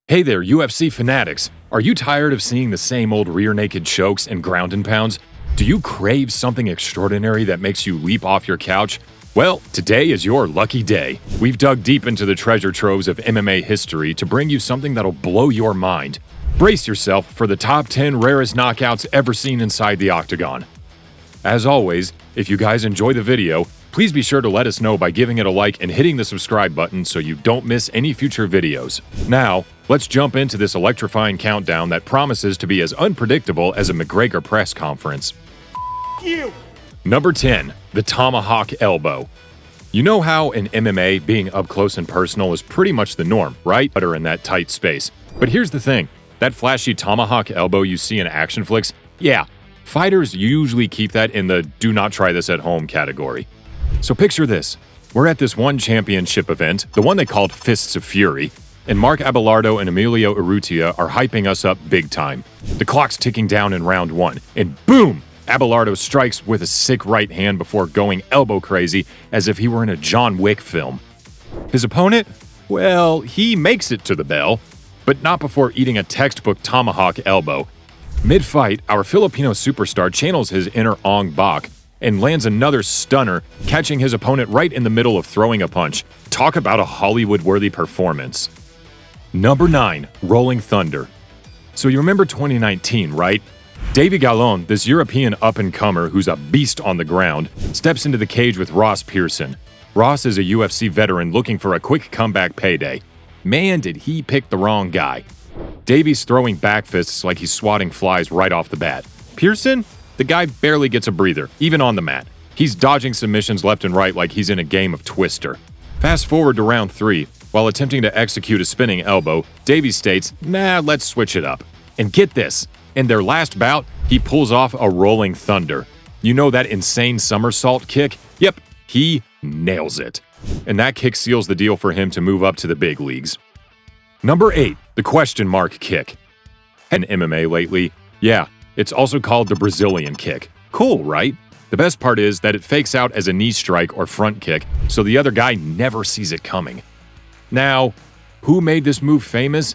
Hey there, UFC fanatics! Are you tired of seeing the same old rear naked chokes and ground and pounds? Do you crave something extraordinary that makes you leap off your couch? Well, today is your lucky day. We've dug deep into the treasure troves of MMA history to bring you something that'll blow your mind. Brace yourself for the top 10 rarest knockouts ever seen inside the Octagon. As always, if you guys enjoy the video, please be sure to let us know by giving it a like and hitting the subscribe button so you don't miss any future videos. Now, let's jump into this electrifying countdown that promises to be as unpredictable as a McGregor press conference. You. Number 10. The Tomahawk Elbow. You know how in MMA, being up close and personal is pretty much the norm, right? Or in that tight space. But here's the thing. That flashy Tomahawk Elbow you see in action flicks, yeah, fighters usually keep that in the do not try this at home category. So picture this. We're at this one championship event, the one they called Fists of Fury, and Mark Abelardo and Emilio Urrutia are hyping us up big time. The clock's ticking down in round one, and boom! Abelardo strikes with a sick right hand before going elbow crazy as if he were in a John Wick film. His opponent? Well, he makes it to the bell, but not before eating a textbook Tomahawk Elbow. Mid-fight, our Filipino superstar channels his inner Ong Bak and lands another stunner, catching his opponent right in the middle of throwing a punch. Talk about a Hollywood-worthy performance. Number 9. Rolling Thunder. So you remember 2019, right? Davy Gallon, this European up-and-comer who's a beast on the ground, steps into the cage with Ross Pearson. Ross is a UFC veteran looking for a quick comeback payday. Man, did he pick the wrong guy. Davy's throwing back fists like he's swatting flies right off the bat. Pearson? The guy barely gets a breather, even on the mat. He's dodging submissions left and right like he's in a game of Twister. Fast forward to round 3. While attempting to execute a spinning elbow, Davy states, nah, let's switch it up. And get this, in their last bout, he pulls off a Rolling Thunder. You know that insane somersault kick? Yep, he nails it. And that kick seals the deal for him to move up to the big leagues. Number 8. The question mark kick. In MMA lately, yeah, it's also called the Brazilian kick. Cool, right? The best part is that it fakes out as a knee strike or front kick, so the other guy never sees it coming. Now, who made this move famous?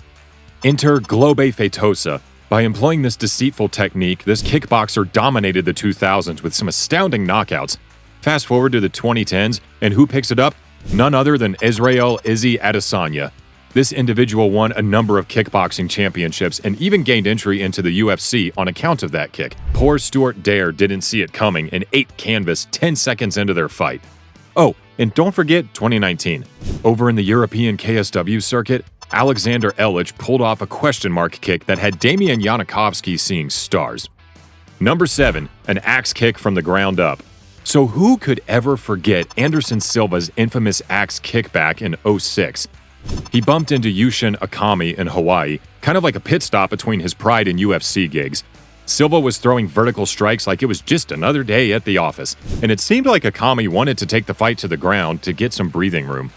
Enter Globe Feitosa. By employing this deceitful technique, this kickboxer dominated the 2000s with some astounding knockouts. Fast forward to the 2010s, and who picks it up? None other than Israel Izzy Adesanya. This individual won a number of kickboxing championships and even gained entry into the UFC on account of that kick. Poor Stuart Dare didn't see it coming and ate canvas 10 seconds into their fight. Oh, and don't forget 2019. Over in the European KSW circuit, Alexander Ellich pulled off a question mark kick that had Damian Yanakovsky seeing stars. Number 7. An axe kick from the ground up. So who could ever forget Anderson Silva's infamous axe kickback in 2006? He bumped into Yushin Akami in Hawaii, kind of like a pit stop between his Pride and UFC gigs. Silva was throwing vertical strikes like it was just another day at the office, and it seemed like Akami wanted to take the fight to the ground to get some breathing room.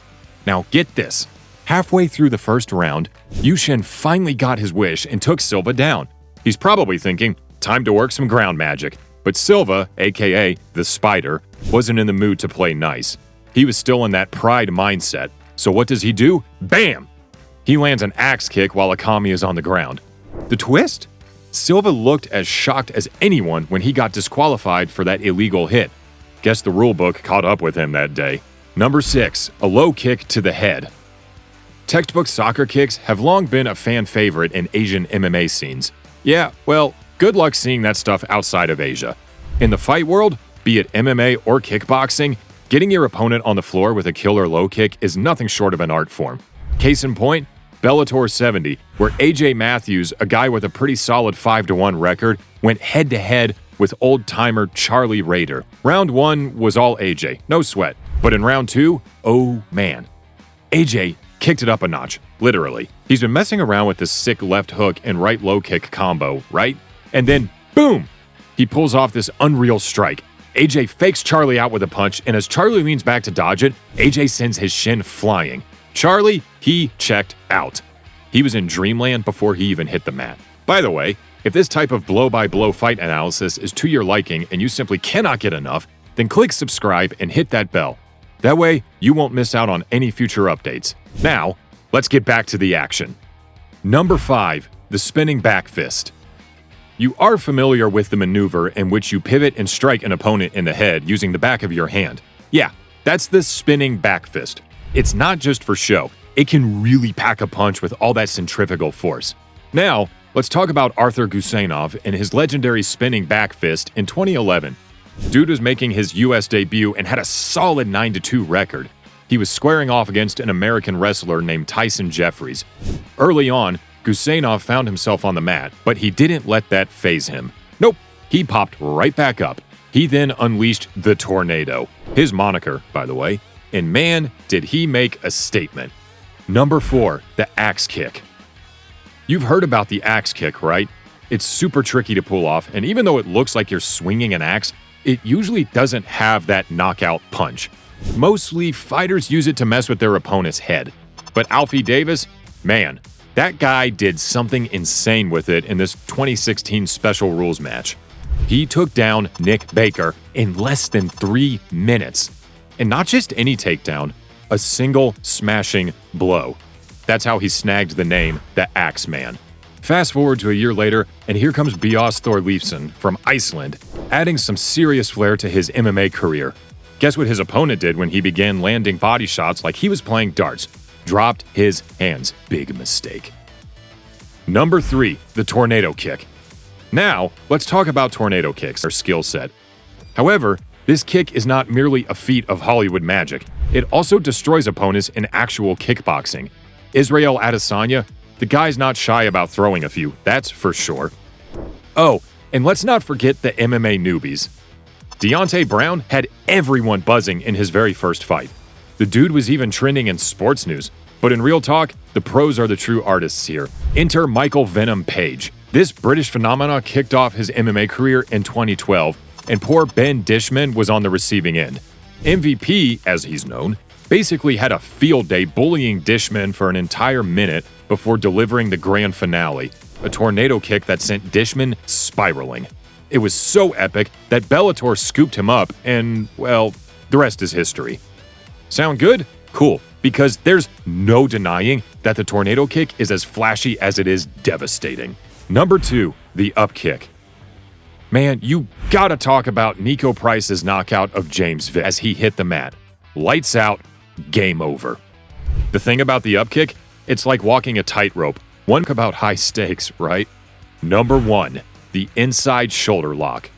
Now get this. Halfway through the first round, Yushin finally got his wish and took Silva down. He's probably thinking, time to work some ground magic. But Silva, aka the Spider, wasn't in the mood to play nice. He was still in that Pride mindset. So what does he do? Bam! He lands an axe kick while Akami is on the ground. The twist? Silva looked as shocked as anyone when he got disqualified for that illegal hit. Guess the rulebook caught up with him that day. Number 6. A low kick to the head. Textbook soccer kicks have long been a fan favorite in Asian MMA scenes. Yeah, well, good luck seeing that stuff outside of Asia. In the fight world, be it MMA or kickboxing, getting your opponent on the floor with a killer low kick is nothing short of an art form. Case in point, Bellator 70, where AJ Matthews, a guy with a pretty solid 5-1 record, went head-to-head with old-timer Charlie Rader. Round 1 was all AJ, no sweat. But in round 2, oh man. AJ kicked it up a notch, literally. He's been messing around with this sick left hook and right low kick combo, right? And then, boom! He pulls off this unreal strike. AJ fakes Charlie out with a punch, and as Charlie leans back to dodge it, AJ sends his shin flying. Charlie, he checked out. He was in dreamland before he even hit the mat. By the way, if this type of blow-by-blow fight analysis is to your liking and you simply cannot get enough, then click subscribe and hit that bell. That way, you won't miss out on any future updates. Now, let's get back to the action. Number 5. The spinning back fist. You are familiar with the maneuver in which you pivot and strike an opponent in the head using the back of your hand. Yeah, that's the spinning back fist. It's not just for show. It can really pack a punch with all that centrifugal force. Now, let's talk about Arthur Guseinov and his legendary spinning back fist in 2011. Dude was making his US debut and had a solid 9-2 record. He was squaring off against an American wrestler named Tyson Jeffries. Early on, Guseinov found himself on the mat, but he didn't let that faze him. Nope, he popped right back up. He then unleashed the Tornado, his moniker, by the way, and man, did he make a statement. Number 4, the axe kick. You've heard about the axe kick, right? It's super tricky to pull off, and even though it looks like you're swinging an axe, it usually doesn't have that knockout punch. Mostly, fighters use it to mess with their opponent's head. But Alfie Davis, man, that guy did something insane with it in this 2016 Special Rules match. He took down Nick Baker in less than 3 minutes. And not just any takedown, a single smashing blow. That's how he snagged the name, the Axeman. Fast forward to a year later, and here comes Björn Thorleifsson from Iceland, adding some serious flair to his MMA career. Guess what his opponent did when he began landing body shots like he was playing darts? Dropped his hands. Big mistake. Number 3, the tornado kick. Now, let's talk about tornado kicks, our skill set. However, this kick is not merely a feat of Hollywood magic. It also destroys opponents in actual kickboxing. Israel Adesanya, the guy's not shy about throwing a few, that's for sure. Oh, and let's not forget the MMA newbies. Deontay Brown had everyone buzzing in his very first fight. The dude was even trending in sports news. But in real talk, the pros are the true artists here. Enter Michael Venom Page. This British phenomenon kicked off his MMA career in 2012, and poor Ben Dishman was on the receiving end. MVP, as he's known, basically had a field day bullying Dishman for an entire minute before delivering the grand finale, a tornado kick that sent Dishman spiraling. It was so epic that Bellator scooped him up, and, well, the rest is history. Sound good? Cool, because there's no denying that the tornado kick is as flashy as it is devastating. Number 2, the Upkick. Man, you gotta talk about Nico Price's knockout of James Vick as he hit the mat. Lights out, game over. The thing about the Upkick, it's like walking a tightrope. One about high stakes, right? Number 1, the inside shoulder lock.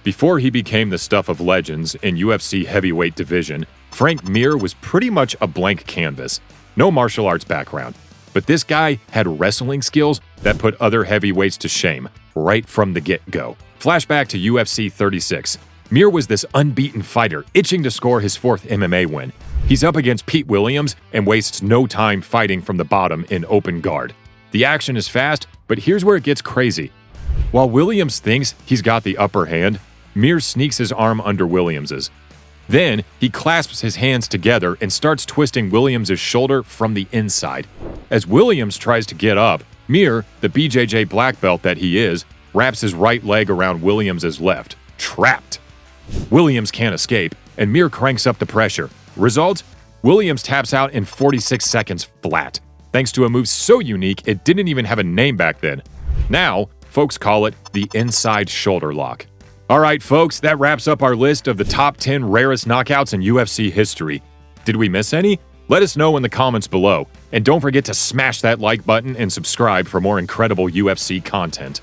Before he became the stuff of legends in UFC heavyweight division, Frank Mir was pretty much a blank canvas. No martial arts background. But this guy had wrestling skills that put other heavyweights to shame, right from the get-go. Flashback to UFC 36. Mir was this unbeaten fighter, itching to score his 4th MMA win. He's up against Pete Williams and wastes no time fighting from the bottom in open guard. The action is fast, but here's where it gets crazy. While Williams thinks he's got the upper hand, Mir sneaks his arm under Williams's. Then, he clasps his hands together and starts twisting Williams' shoulder from the inside. As Williams tries to get up, Mir, the BJJ black belt that he is, wraps his right leg around Williams' left. Trapped. Williams can't escape, and Mir cranks up the pressure. Result? Williams taps out in 46 seconds flat, thanks to a move so unique it didn't even have a name back then. Now, folks call it the inside shoulder lock. All right, folks, that wraps up our list of the top 10 rarest knockouts in UFC history. Did we miss any? Let us know in the comments below. And don't forget to smash that like button and subscribe for more incredible UFC content.